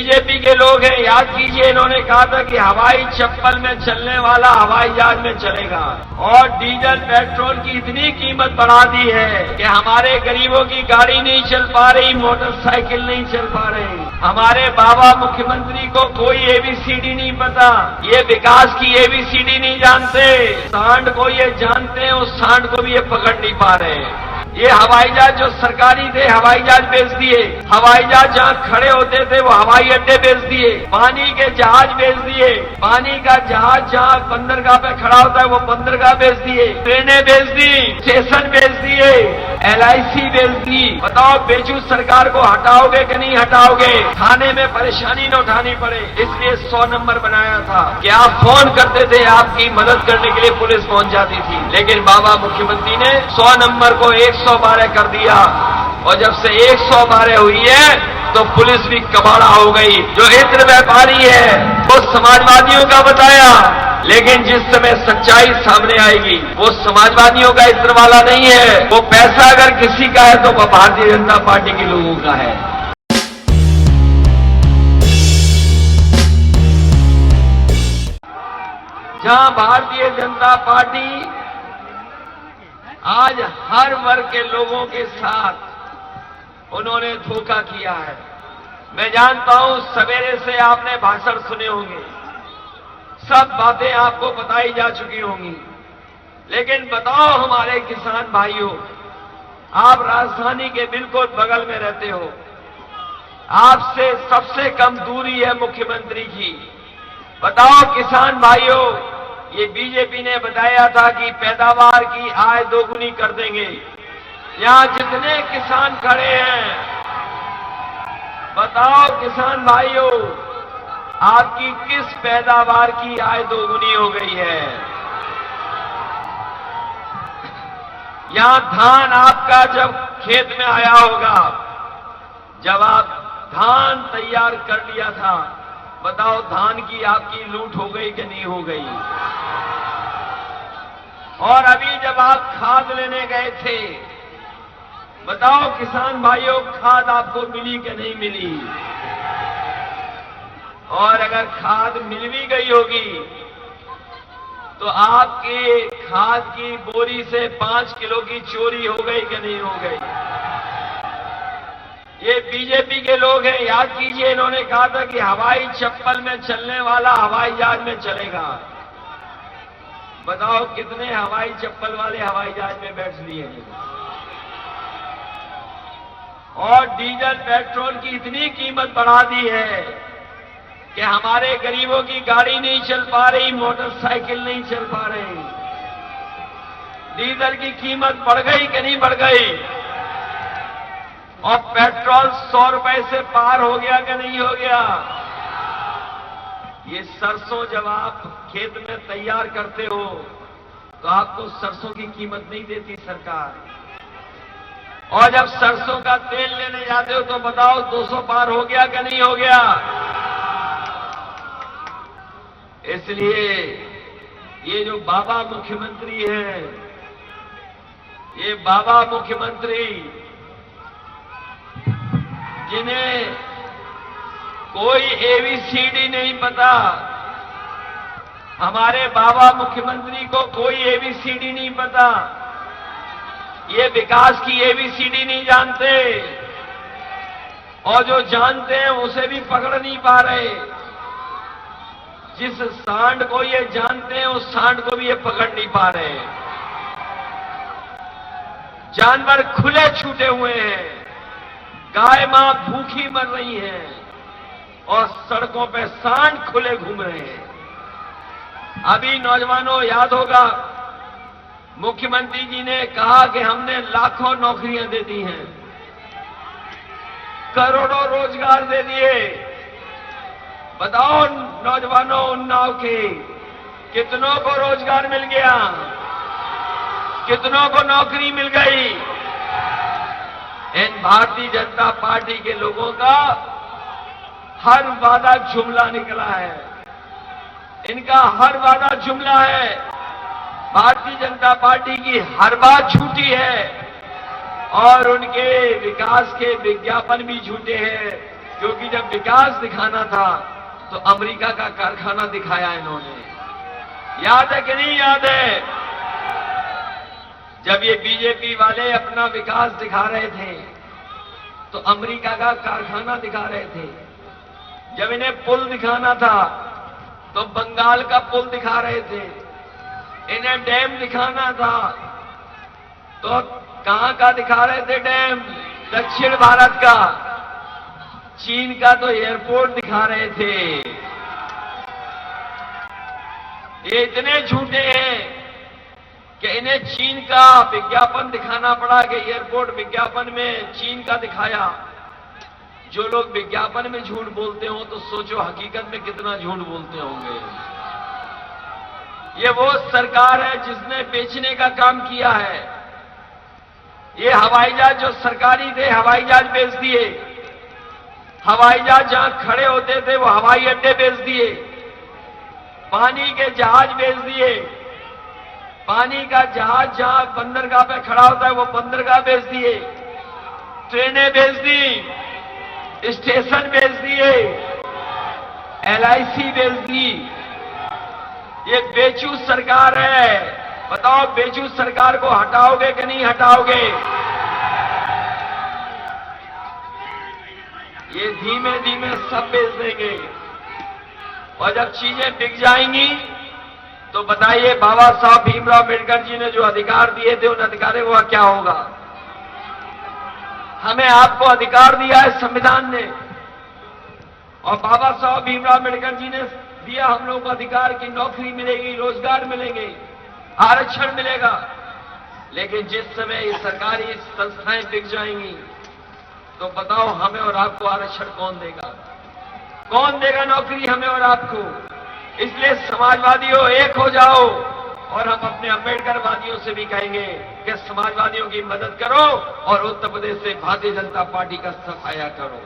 BJP के लोग हैं, याद कीजिए इन्होंने कहा था कि हवाई चप्पल में चलने वाला हवाई जहाज में चलेगा और डीजल पेट्रोल की इतनी कीमत बढ़ा दी है कि हमारे गरीबों की गाड़ी नहीं चल पा रही, मोटरसाइकिल नहीं चल पा रही। हमारे बाबा मुख्यमंत्री को कोई एबीसीडी नहीं पता, ये विकास की एबीसीडी नहीं जानते। सांड को ये जानते हैं, उस सांड को भी ये पकड़ नहीं पा रहे। ये हवाई जहाज जो सरकारी थे, हवाई जहाज बेच दिए। हवाई जहाज जहां खड़े होते थे वो हवाई अड्डे बेच दिए। पानी के जहाज बेच दिए। पानी का जहाज जहां बंदरगाह पे खड़ा होता है वो बंदरगाह बेच दिए। ट्रेनें बेच दी, स्टेशन बेच दिए, LIC बेच दी। बताओ बेचू सरकार को हटाओगे कि नहीं हटाओगे? थाने में परेशानी न उठानी पड़े, इसलिए 100 नंबर बनाया था कि आप फोन करते थे, आपकी मदद करने के लिए पुलिस पहुंच जाती थी। लेकिन बाबा मुख्यमंत्री ने 100 नंबर को 112 कर दिया और जब से 112 हुई है तो पुलिस भी कबाड़ा हो गई। जो इत्र व्यापारी है वो समाजवादियों का बताया, लेकिन जिस समय सच्चाई सामने आएगी वो समाजवादियों का इत्र वाला नहीं है। वो पैसा अगर किसी का है तो वो भारतीय जनता पार्टी के लोगों का है। जहां भारतीय जनता पार्टी आज हर वर्ग के लोगों के साथ उन्होंने धोखा किया है। मैं जानता हूं सवेरे से आपने भाषण सुने होंगे, सब बातें आपको बताई जा चुकी होंगी, लेकिन बताओ हमारे किसान भाइयों, आप राजधानी के बिल्कुल बगल में रहते हो, आपसे सबसे कम दूरी है मुख्यमंत्री की। बताओ किसान भाइयों, ये बीजेपी ने बताया था कि पैदावार की आय दोगुनी कर देंगे। यहां जितने किसान खड़े हैं, बताओ किसान भाइयों, आपकी किस पैदावार की आय दोगुनी हो गई है? यहां धान आपका जब खेत में आया होगा, जब आप धान तैयार कर लिया था, बताओ धान की आपकी लूट हो गई कि नहीं हो गई? और अभी जब आप खाद लेने गए थे, बताओ किसान भाइयों, खाद आपको मिली कि नहीं मिली? और अगर खाद मिल भी गई होगी तो आपके खाद की बोरी से 5 किलो की चोरी हो गई कि नहीं हो गई? ये बीजेपी के लोग हैं, याद कीजिए इन्होंने कहा था कि हवाई चप्पल में चलने वाला हवाई जहाज में चलेगा। बताओ कितने हवाई चप्पल वाले हवाई जहाज में बैठ लिए हैं। और डीजल पेट्रोल की इतनी कीमत बढ़ा दी है कि हमारे गरीबों की गाड़ी नहीं चल पा रही, मोटरसाइकिल नहीं चल पा रही। डीजल की कीमत बढ़ गई कि नहीं बढ़ गई? और पेट्रोल 100 रुपए से पार हो गया कि नहीं हो गया? ये सरसों जब आप खेत में तैयार करते हो तो आपको सरसों की कीमत नहीं देती सरकार, और जब सरसों का तेल लेने जाते हो तो बताओ 200 पार हो गया कि नहीं हो गया? इसलिए ये जो बाबा मुख्यमंत्री हैं, ये बाबा मुख्यमंत्री जिन्हें कोई एबीसीडी नहीं पता, हमारे बाबा मुख्यमंत्री को कोई एबीसीडी नहीं पता, ये विकास की एबीसीडी नहीं जानते, और जो जानते हैं उसे भी पकड़ नहीं पा रहे। जिस सांड को ये जानते हैं उस सांड को भी ये पकड़ नहीं पा रहे। जानवर खुले छूटे हुए हैं, गाय मां भूखी मर रही है और सड़कों पे सांड खुले घूम रहे हैं। अभी नौजवानों याद होगा, मुख्यमंत्री जी ने कहा कि हमने लाखों नौकरियां दे दी हैं, करोड़ों रोजगार दे दिए। बताओ नौजवानों, उन्नाव के कितनों को रोजगार मिल गया? कितनों को नौकरी मिल गई? इन भारतीय जनता पार्टी के लोगों का हर वादा जुमला निकला है, इनका हर वादा जुमला है। भारतीय जनता पार्टी की हर बात झूठी है और उनके विकास के विज्ञापन भी झूठे हैं। क्योंकि जब विकास दिखाना था तो अमेरिका का कारखाना दिखाया इन्होंने। याद है कि नहीं याद है? जब ये बीजेपी वाले अपना विकास दिखा रहे थे तो अमेरिका का कारखाना दिखा रहे थे। जब इन्हें पुल दिखाना था तो बंगाल का पुल दिखा रहे थे। इन्हें डैम दिखाना था तो कहां का दिखा रहे थे डैम? दक्षिण भारत का। चीन का तो एयरपोर्ट दिखा रहे थे। ये इतने झूठे हैं कि इन्हें चीन का विज्ञापन दिखाना पड़ा कि एयरपोर्ट विज्ञापन में चीन का दिखाया। जो लोग विज्ञापन में झूठ बोलते हो तो सोचो हकीकत में कितना झूठ बोलते होंगे। ये वो सरकार है जिसने बेचने का काम किया है। ये हवाई जहाज जो सरकारी थे हवाई जहाज बेच दिए। हवाई जहाज जहां खड़े होते थे वो हवाई अड्डे बेच दिए। पानी के जहाज बेच दिए। पानी का जहाज जहां बंदरगाह पे खड़ा होता है वो बंदरगाह बेच दिए। ट्रेनें बेच दी। स्टेशन बेच दिए। LIC बेच दी। ये बेचू सरकार है। बताओ बेचू सरकार को हटाओगे कि नहीं हटाओगे? ये धीमे धीमे सब बेच देंगे और जब चीजें बिक जाएंगी तो बताइए बाबा साहब भीमराव अम्बेडकर जी ने जो अधिकार दिए थे उन अधिकारों का क्या होगा? हमें आपको अधिकार दिया है संविधान ने और बाबा साहब भीमराव अम्बेडकर जी ने दिया हम लोगों को अधिकार की नौकरी मिलेगी, रोजगार मिलेंगे, आरक्षण मिलेगा। लेकिन जिस समय ये सरकारी संस्थाएं बिक जाएंगी तो बताओ हमें और आपको आरक्षण कौन देगा? कौन देगा नौकरी हमें और आपको? इसलिए समाजवादियों एक हो जाओ और हम अपने अम्बेडकरवादियों से भी कहेंगे कि समाजवादियों की मदद करो और उत्तर प्रदेश से भारतीय जनता पार्टी का सफाया करो।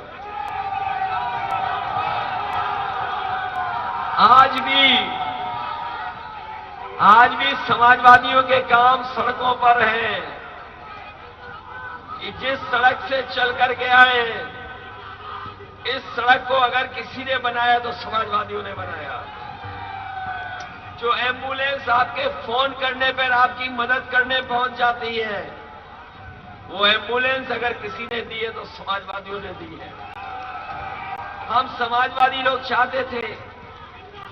आज भी समाजवादियों के काम सड़कों पर हैं कि जिस सड़क से चल करके आए इस सड़क को अगर किसी ने बनाया तो समाजवादियों ने बनाया। जो एम्बुलेंस आपके फोन करने पर आपकी मदद करने पहुंच जाती है वो एम्बुलेंस अगर किसी ने दी है तो समाजवादियों ने दी है। हम समाजवादी लोग चाहते थे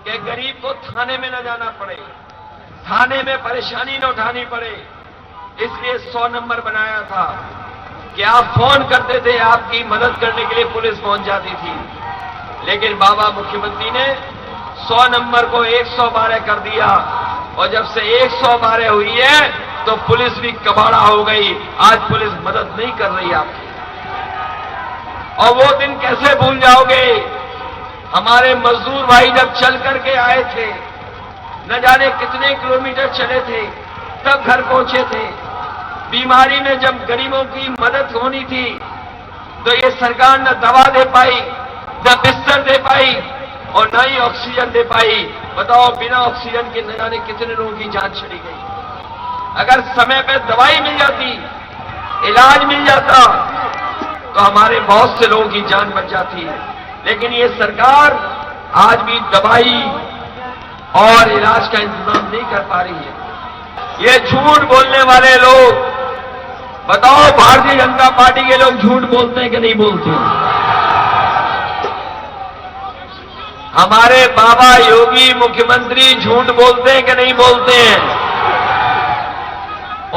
कि गरीब को थाने में न जाना पड़े, थाने में परेशानी न उठानी पड़े, इसलिए 100 नंबर बनाया था कि आप फोन करते थे आपकी मदद करने के लिए पुलिस पहुंच जाती थी। लेकिन बाबा मुख्यमंत्री ने 100 नंबर को 112 कर दिया और जब से 112 हुई है तो पुलिस भी कबाड़ा हो गई। आज पुलिस मदद नहीं कर रही आपकी। और वो दिन कैसे भूल जाओगे? हमारे मजदूर भाई जब चल करके आए थे, न जाने कितने किलोमीटर चले थे, तब घर पहुंचे थे। बीमारी में जब गरीबों की मदद होनी थी तो ये सरकार न दवा दे पाई, न बिस्तर दे पाई और न ही ऑक्सीजन दे पाई। बताओ बिना ऑक्सीजन के न जाने कितने लोगों की जान चली गई। अगर समय पे दवाई मिल जाती, इलाज मिल जाता तो हमारे बहुत से लोगों की जान बच जाती है। लेकिन ये सरकार आज भी दवाई और इलाज का इंतजाम नहीं कर पा रही है। ये झूठ बोलने वाले लोग, बताओ भारतीय जनता पार्टी के लोग झूठ बोलते हैं कि नहीं बोलते? हमारे बाबा योगी मुख्यमंत्री झूठ बोलते हैं कि नहीं बोलते हैं?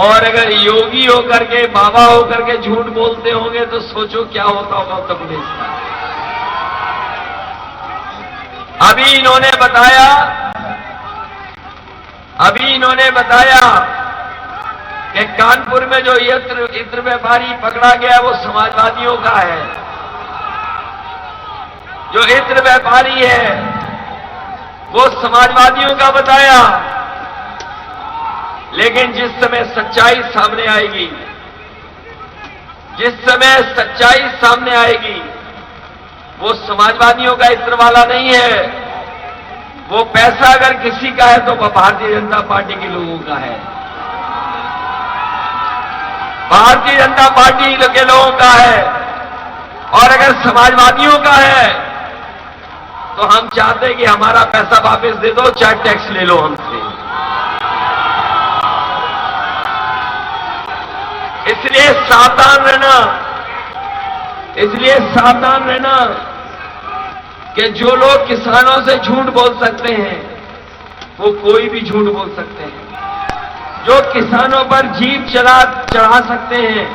और अगर योगी होकर के बाबा होकर के झूठ बोलते होंगे तो सोचो क्या होता होगा उत्तर प्रदेश का। अभी इन्होंने बताया कि कानपुर में जो इत्र व्यापारी पकड़ा गया वो समाजवादियों का है। जो इत्र व्यापारी है वो समाजवादियों का बताया। लेकिन जिस समय सच्चाई सामने आएगी, वो समाजवादियों का इत्र वाला नहीं है। वो पैसा अगर किसी का है तो वह भारतीय जनता पार्टी के लोगों का है। भारतीय जनता पार्टी के लोगों का है। और अगर समाजवादियों का है तो हम चाहते हैं कि हमारा पैसा वापस दे दो, चाहे टैक्स ले लो हमसे। इसलिए सावधान रहना कि जो लोग किसानों से झूठ बोल सकते हैं वो कोई भी झूठ बोल सकते हैं। जो किसानों पर जीभ चढ़ा सकते हैं,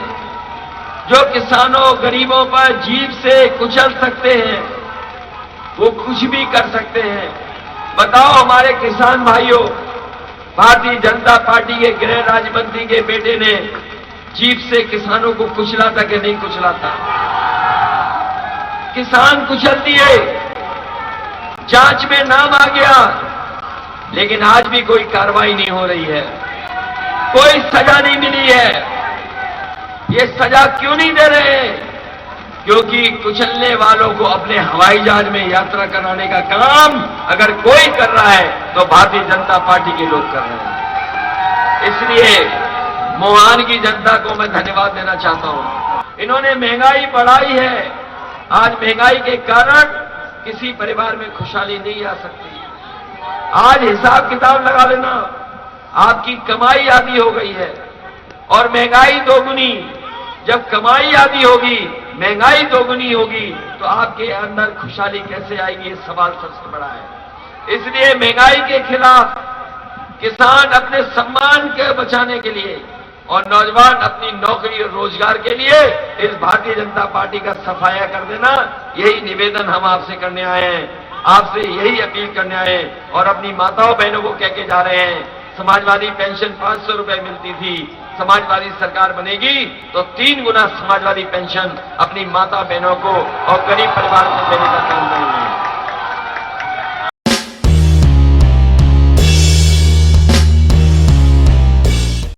जो किसानों गरीबों पर जीभ से कुचल सकते हैं, वो कुछ भी कर सकते हैं। बताओ हमारे किसान भाइयों, भारतीय जनता पार्टी के गृह राज्य मंत्री के बेटे ने जीभ से किसानों को कुचला था कि नहीं कुचला था? किसान कुचल दिए, जांच में नाम आ गया, लेकिन आज भी कोई कार्रवाई नहीं हो रही है, कोई सजा नहीं मिली है। ये सजा क्यों नहीं दे रहे हैं? क्योंकि कुचलने वालों को अपने हवाई जहाज में यात्रा कराने का काम अगर कोई कर रहा है तो भारतीय जनता पार्टी के लोग कर रहे हैं। इसलिए मोहान की जनता को मैं धन्यवाद देना चाहता हूं। इन्होंने महंगाई बढ़ाई है। आज महंगाई के कारण किसी परिवार में खुशहाली नहीं आ सकती। आज हिसाब किताब लगा लेना, आपकी कमाई आधी हो गई है और महंगाई दोगुनी। जब कमाई आधी होगी, महंगाई दोगुनी होगी, तो आपके अंदर खुशहाली कैसे आएगी? ये सवाल सबसे बड़ा है। इसलिए महंगाई के खिलाफ किसान अपने सम्मान के बचाने के लिए और नौजवान अपनी नौकरी और रोजगार के लिए इस भारतीय जनता पार्टी का सफाया कर देना, यही निवेदन हम आपसे करने आए हैं, आपसे यही अपील करने आए हैं। और अपनी माताओं बहनों को कह के जा रहे हैं, समाजवादी पेंशन 500 रुपए मिलती थी, समाजवादी सरकार बनेगी तो 3 गुना समाजवादी पेंशन अपनी माता बहनों को और गरीब परिवार को देने का काम करेंगे।